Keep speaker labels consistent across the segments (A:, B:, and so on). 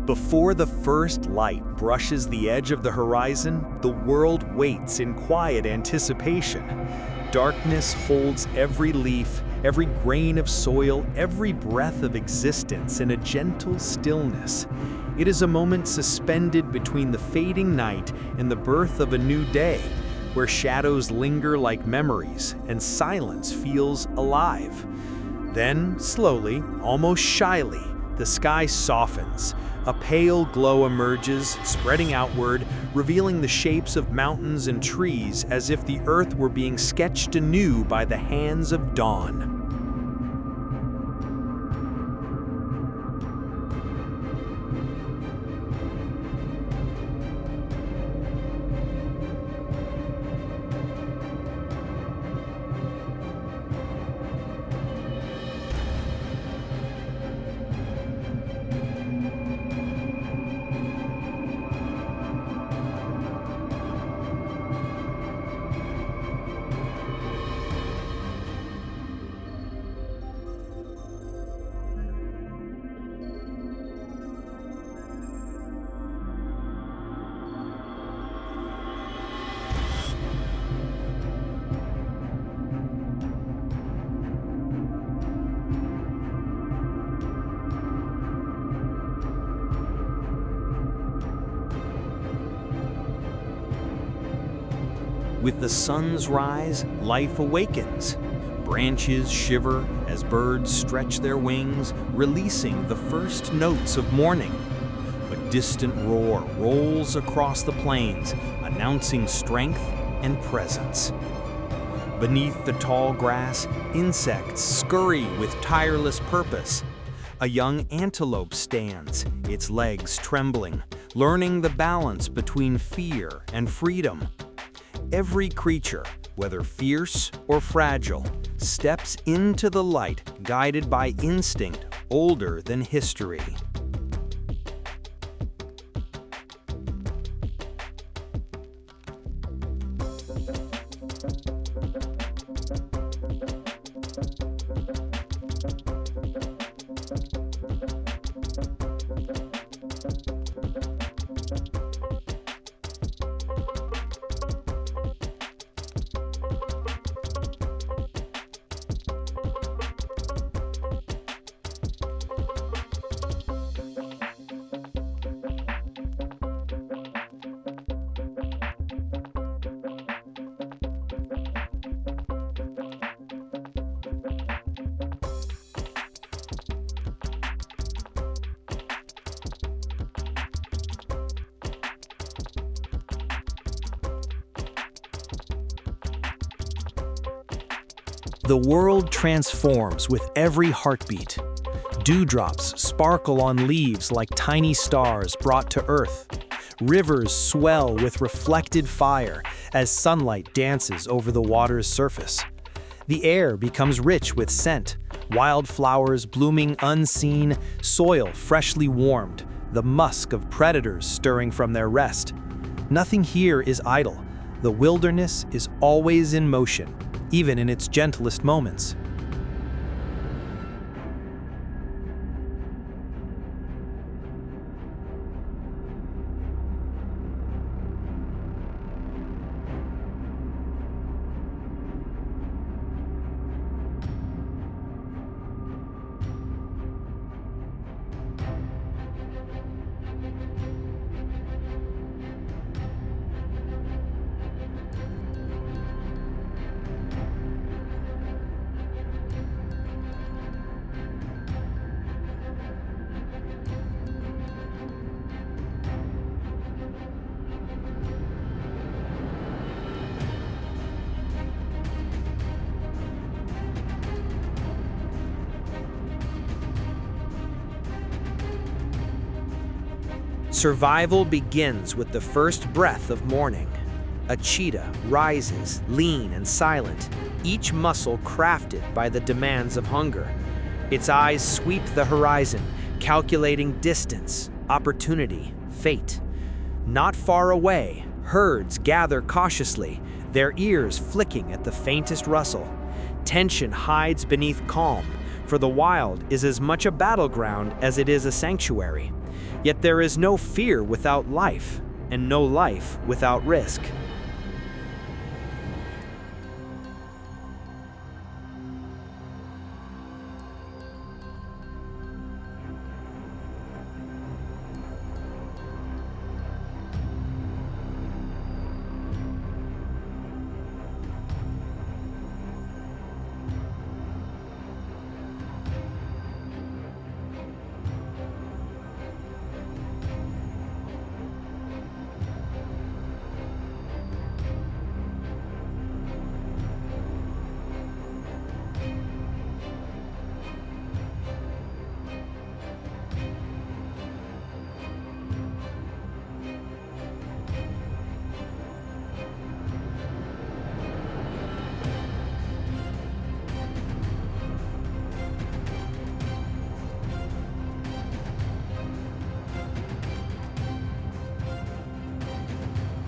A: Before the first light brushes the edge of the horizon, the world waits in quiet anticipation. Darkness holds every leaf, every grain of soil, every breath of existence in a gentle stillness. It is a moment suspended between the fading night and the birth of a new day, where shadows linger like memories and silence feels alive. Then, slowly, almost shyly, the sky softens. A pale glow emerges, spreading outward, revealing the shapes of mountains and trees as if the earth were being sketched anew by the hands of dawn. With the sun's rise, life awakens. Branches shiver as birds stretch their wings, releasing the first notes of morning. A distant roar rolls across the plains, announcing strength and presence. Beneath the tall grass, insects scurry with tireless purpose. A young antelope stands, its legs trembling, learning the balance between fear and freedom. Every creature, whether fierce or fragile, steps into the light guided by instinct older than history. The world transforms with every heartbeat. Dewdrops sparkle on leaves like tiny stars brought to earth. Rivers swell with reflected fire as sunlight dances over the water's surface. The air becomes rich with scent, wildflowers blooming unseen, soil freshly warmed, the musk of predators stirring from their rest. Nothing here is idle. The wilderness is always in motion, even in its gentlest moments. Survival begins with the first breath of morning. A cheetah rises, lean and silent, each muscle crafted by the demands of hunger. Its eyes sweep the horizon, calculating distance, opportunity, fate. Not far away, herds gather cautiously, their ears flicking at the faintest rustle. Tension hides beneath calm, for the wild is as much a battleground as it is a sanctuary.
B: Yet there is no fear without life, and no life without risk.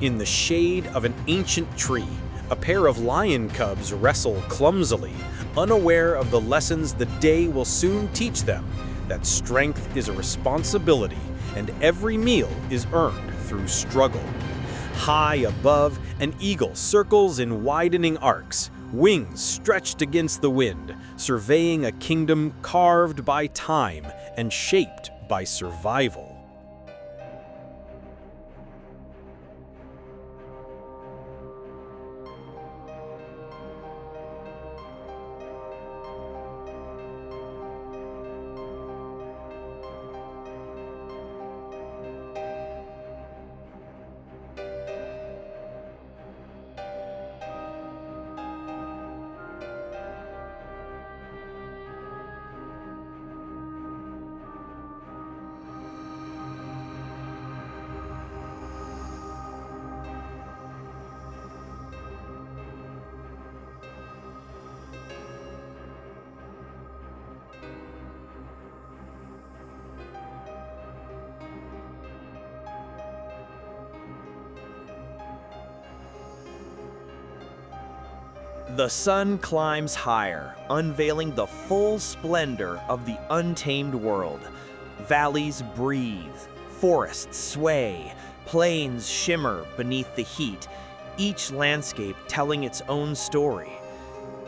B: In the shade of an ancient tree, a pair of lion cubs wrestle clumsily, unaware of the lessons the day will soon teach them, that strength is a responsibility and every meal is earned through struggle. High above, an eagle circles in widening arcs, wings stretched against the wind, surveying a kingdom carved by time and shaped by survival.
C: The sun climbs higher, unveiling the full splendor of the untamed world. Valleys breathe, forests sway, plains shimmer beneath the heat, each landscape telling its own story.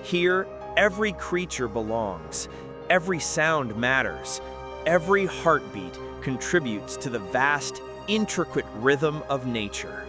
C: Here, every creature belongs, every sound matters, every heartbeat contributes to the vast, intricate rhythm of nature.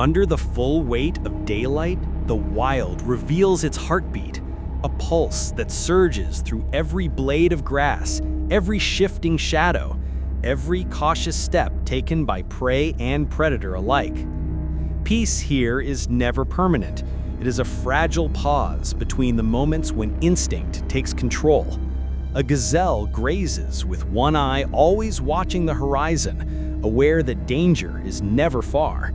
A: Under the full weight of daylight, the wild reveals its heartbeat, a pulse that surges through every blade of grass, every shifting shadow, every cautious step taken by prey and predator alike. Peace here is never permanent. It is a fragile pause between the moments when instinct takes control. A gazelle grazes with one eye always watching the horizon, aware that danger is never far.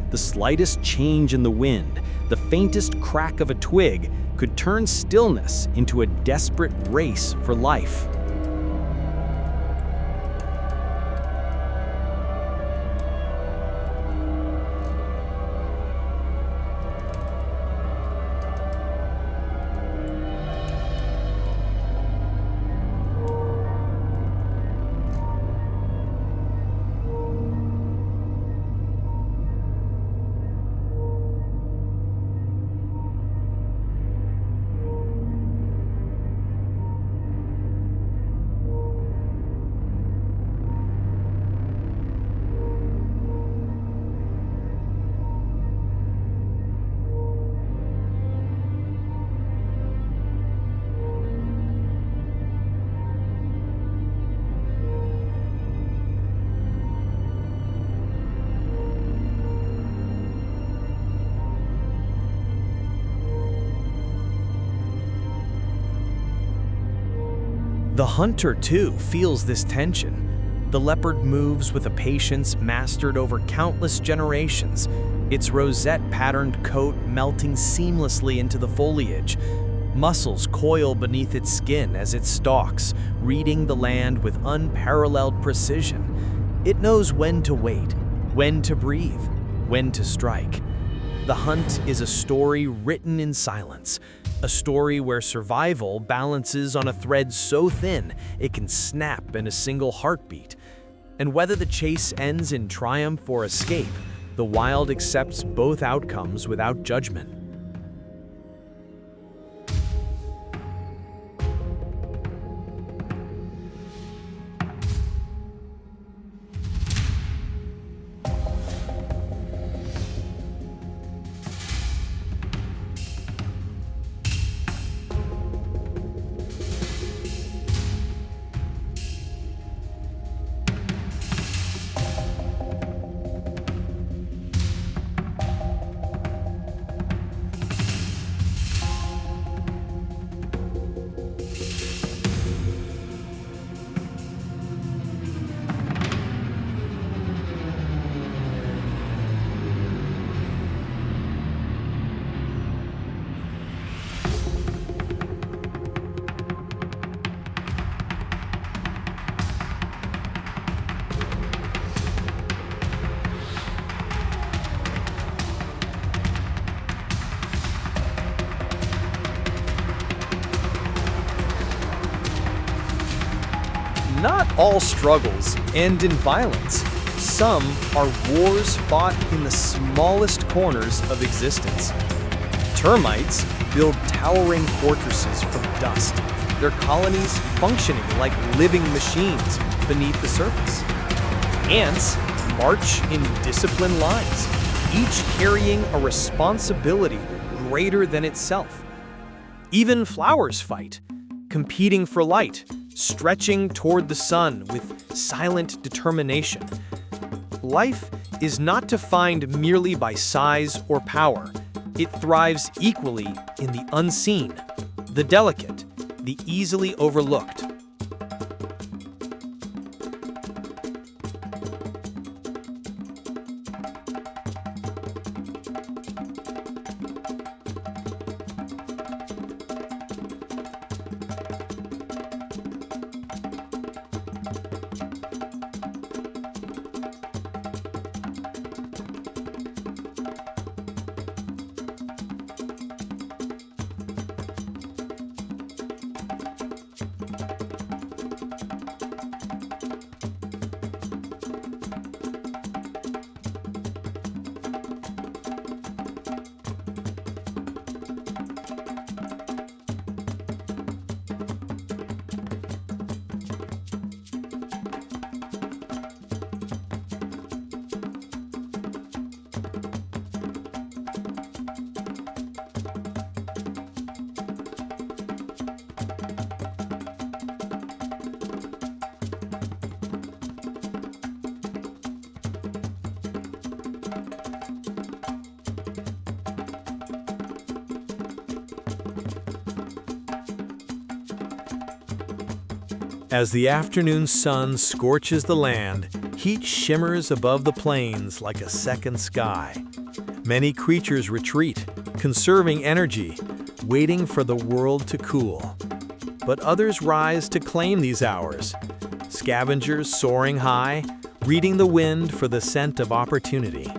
A: The slightest change in the wind, the faintest crack of a twig, could turn stillness into a desperate race for life.
C: The hunter, too, feels this tension. The leopard moves with a patience mastered over countless generations, its rosette-patterned coat melting seamlessly into the foliage. Muscles coil beneath its skin as it stalks, reading the land with unparalleled precision. It knows when to wait, when to breathe, when to strike. The hunt is a story written in silence, a story where survival balances on a thread so thin it can snap in a single heartbeat. And whether the chase ends in triumph or escape, the wild accepts both outcomes without judgment. Not all struggles end in violence. Some are wars fought in the smallest corners of existence. Termites build towering fortresses from dust, their colonies functioning like living machines beneath the surface. Ants march in disciplined lines, each carrying a responsibility greater than itself. Even flowers fight, competing for light, stretching toward the sun with silent determination. Life is not defined merely by size or power. It thrives equally in the unseen, the delicate, the easily overlooked. As the afternoon sun scorches the land, heat shimmers above the plains like a second sky. Many creatures retreat, conserving energy, waiting for the world to cool. But others rise to claim these hours. Scavengers soaring high, reading the wind for the scent of opportunity.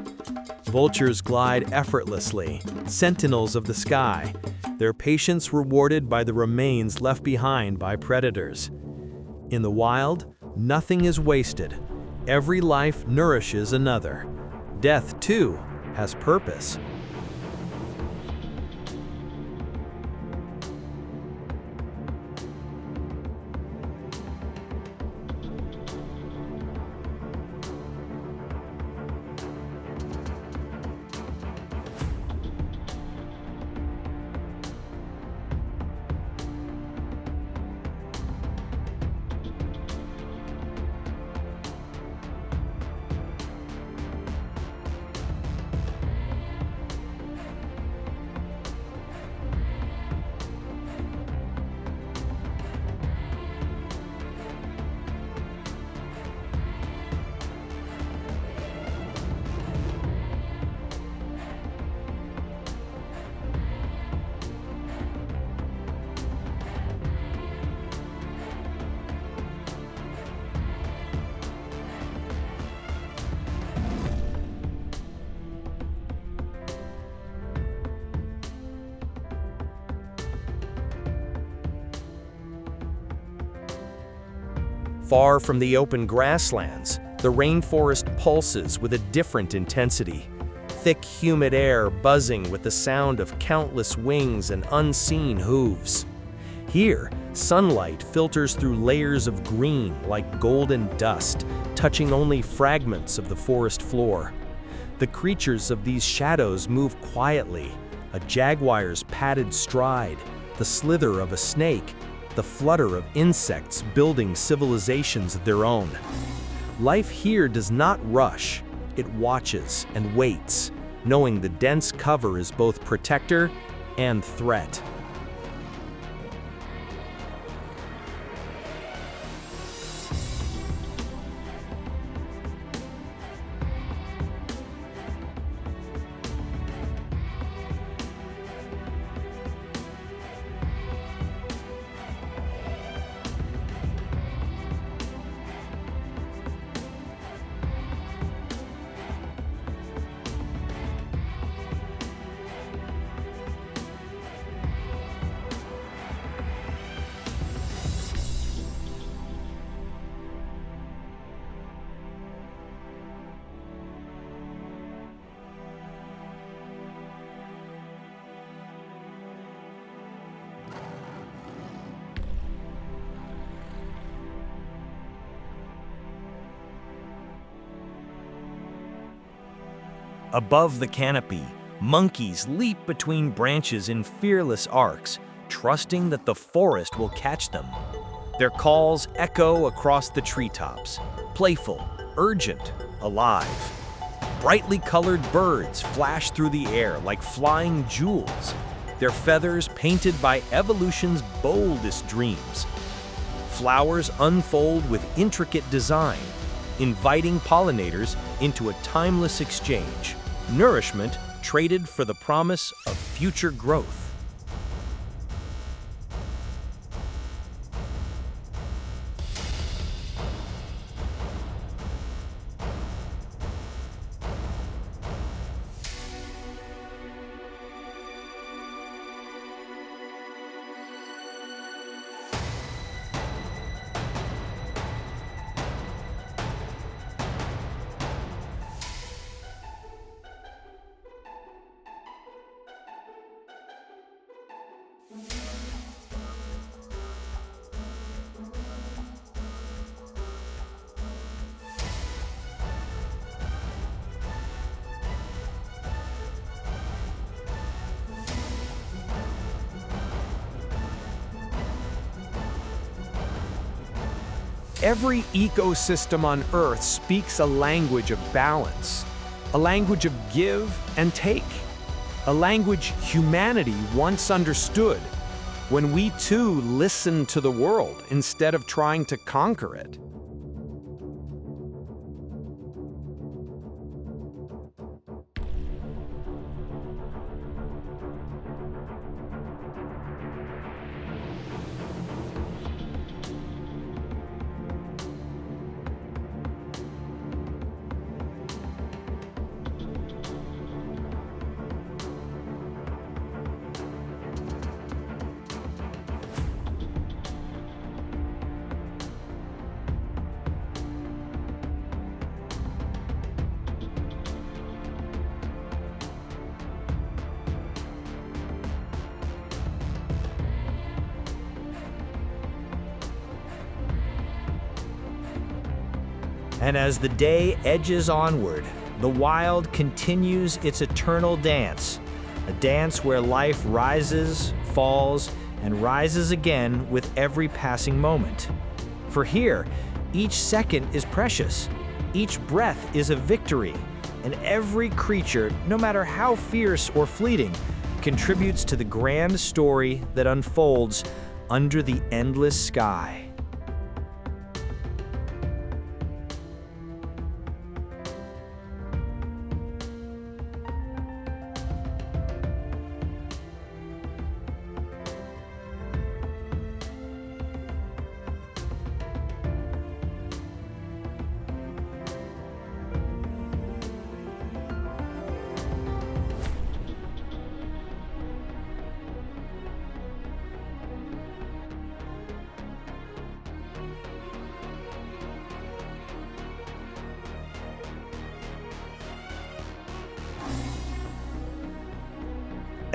C: Vultures glide effortlessly, sentinels of the sky, their patience rewarded by the remains left behind by predators. In the wild, nothing is wasted. Every life nourishes another. Death, too, has purpose. Far from the open grasslands, the rainforest pulses with a different intensity. Thick, humid air buzzing with the sound of countless wings and unseen hooves. Here, sunlight filters through layers of green like golden dust, touching only fragments of the forest floor. The creatures of these shadows move quietly, a jaguar's padded stride, the slither of a snake, the flutter of insects building civilizations of their own. Life here does not rush, it watches and waits, knowing the dense cover is both protector and threat. Above the canopy, monkeys leap between branches in fearless arcs, trusting that the forest will catch them. Their calls echo across the treetops, playful, urgent, alive. Brightly colored birds flash through the air like flying jewels, their feathers painted by evolution's boldest dreams. Flowers unfold with intricate design, inviting pollinators into a timeless exchange, nourishment traded for the promise of future growth. Every ecosystem on Earth speaks a language of balance, a language of give and take, a language humanity once understood when we too listened to the world instead of trying to conquer it. And as the day edges onward, the wild continues its eternal dance, a dance where life rises, falls, and rises again with every passing moment. For here, each second is precious, each breath is a victory, and every creature, no matter how fierce or fleeting, contributes to the grand story that unfolds under the endless sky.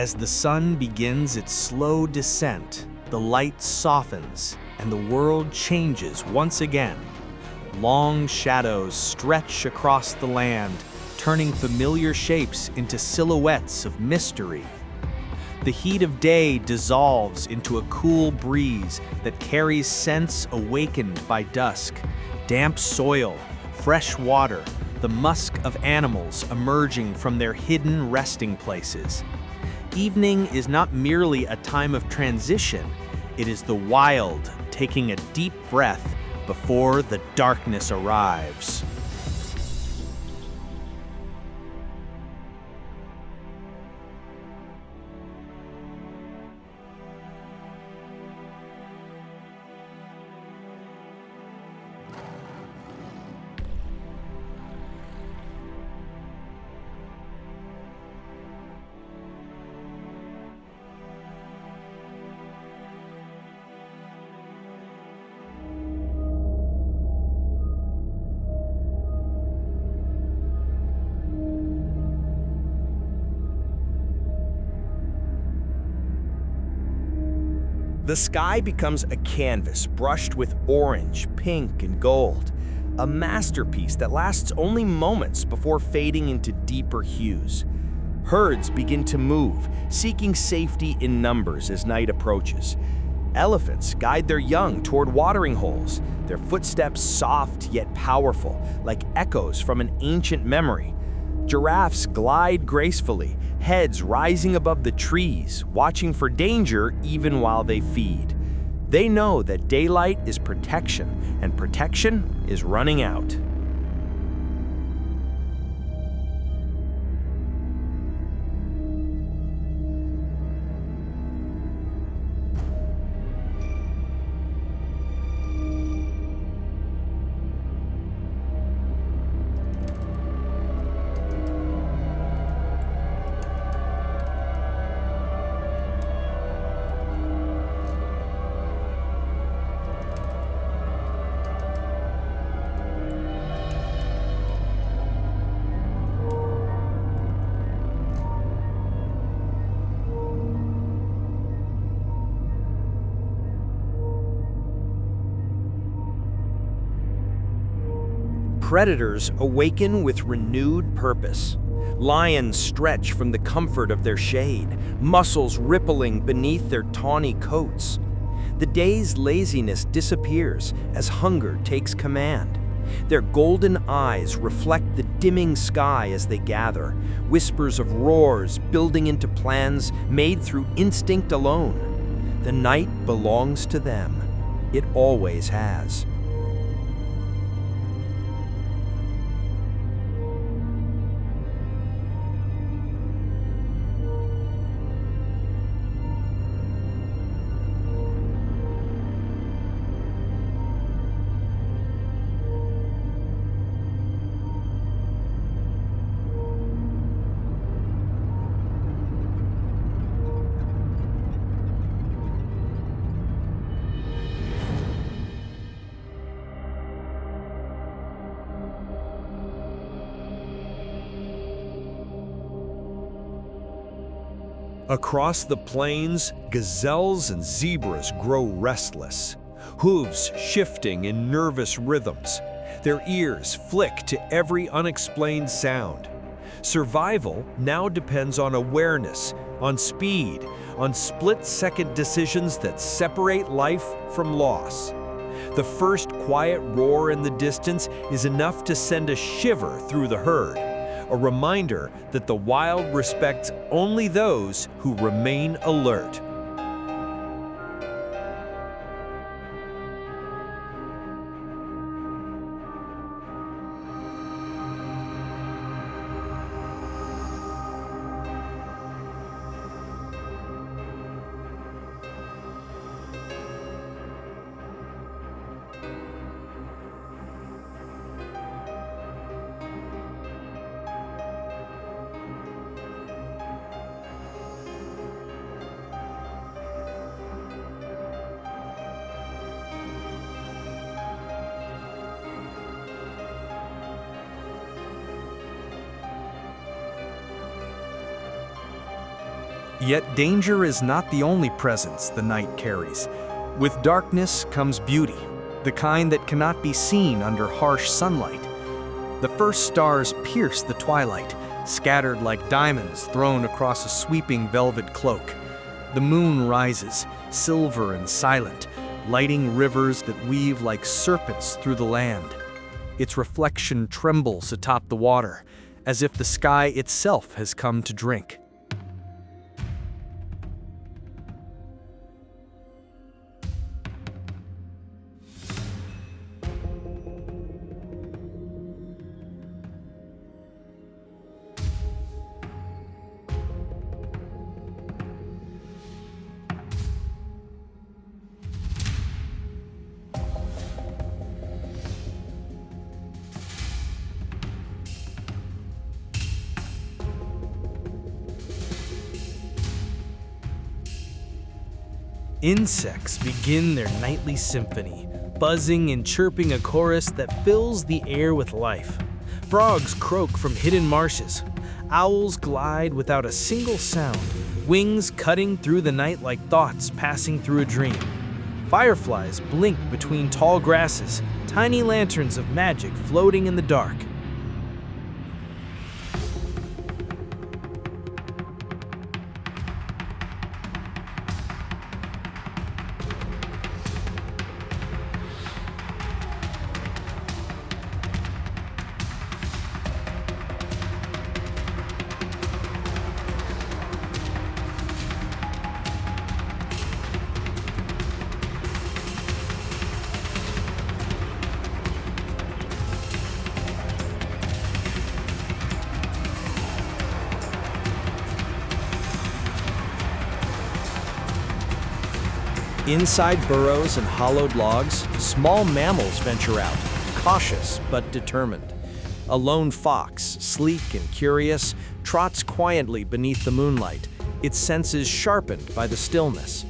A: As the sun begins its slow descent, the light softens and the world changes once again. Long shadows stretch across the land, turning familiar shapes into silhouettes of mystery. The heat of day dissolves into a cool breeze that carries scents awakened by dusk, damp soil, fresh water, the musk of animals emerging from their hidden resting places. Evening is not merely a time of transition, it is the wild taking a deep breath before the darkness arrives.
C: The sky becomes a canvas brushed with orange, pink, and gold, a masterpiece that lasts only moments before fading into deeper hues. Herds begin to move, seeking safety in numbers as night approaches. Elephants guide their young toward watering holes, their footsteps soft yet powerful, like echoes from an ancient memory. Giraffes glide gracefully, heads rising above the trees, watching for danger even while they feed. They know that daylight is protection, and protection is running out. Predators awaken with renewed purpose. Lions stretch from the comfort of their shade, muscles rippling beneath their tawny coats. The day's laziness disappears as hunger takes command. Their golden eyes reflect the dimming sky as they gather, whispers of roars building into plans made through instinct alone. The night belongs to them. It always has.
A: Across the plains, gazelles and zebras grow restless, hooves shifting in nervous rhythms. Their ears flick to every unexplained sound. Survival now depends on awareness, on speed, on split-second decisions that separate life from loss. The first quiet roar in the distance is enough to send a shiver through the herd, a reminder that the wild respects only those who remain alert. Yet danger is not the only presence the night carries. With darkness comes beauty, the kind that cannot be seen under harsh sunlight. The first stars pierce the twilight, scattered like diamonds thrown across a sweeping velvet cloak. The moon rises, silver and silent, lighting rivers that weave like serpents through the land. Its reflection trembles atop the water, as if the sky itself has come to drink.
D: Insects begin their nightly symphony, buzzing and chirping a chorus that fills the air with life. Frogs croak from hidden marshes. Owls glide without a single sound, wings cutting through the night like thoughts passing through a dream. Fireflies blink between tall grasses, tiny lanterns of magic floating in the dark.
C: Inside burrows and hollowed logs, small mammals venture out, cautious but determined. A lone fox, sleek and curious, trots quietly beneath the moonlight, its senses sharpened by the stillness.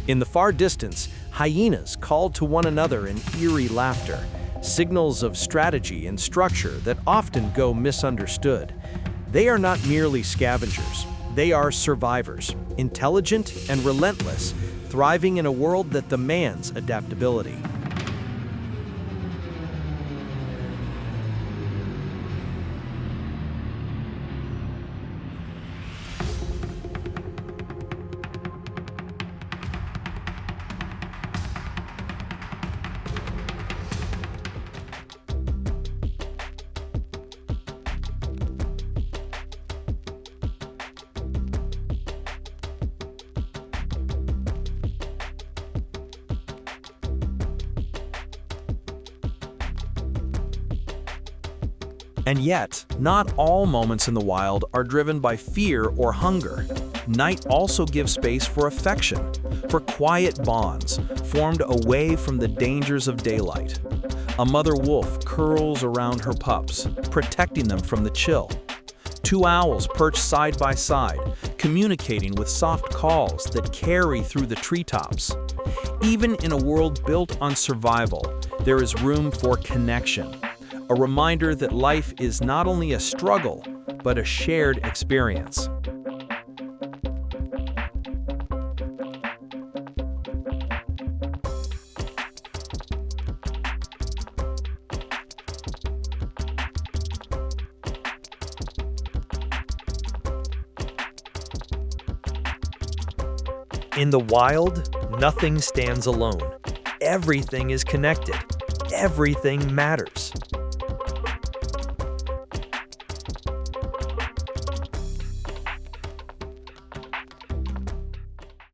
C: In the far distance, hyenas call to one another in eerie laughter, signals of strategy and structure that often go misunderstood. They are not merely scavengers, they are survivors, intelligent and relentless, thriving in a world that demands adaptability. And yet, not all moments in the wild are driven by fear or hunger. Night also gives space for affection, for quiet bonds formed away from the dangers of daylight. A mother wolf curls around her pups, protecting them from the chill. Two owls perch side by side, communicating with soft calls that carry through the treetops. Even in a world built on survival, there is room for connection. A reminder that life is not only a struggle, but a shared experience. In the wild, nothing stands alone. Everything is connected. Everything matters.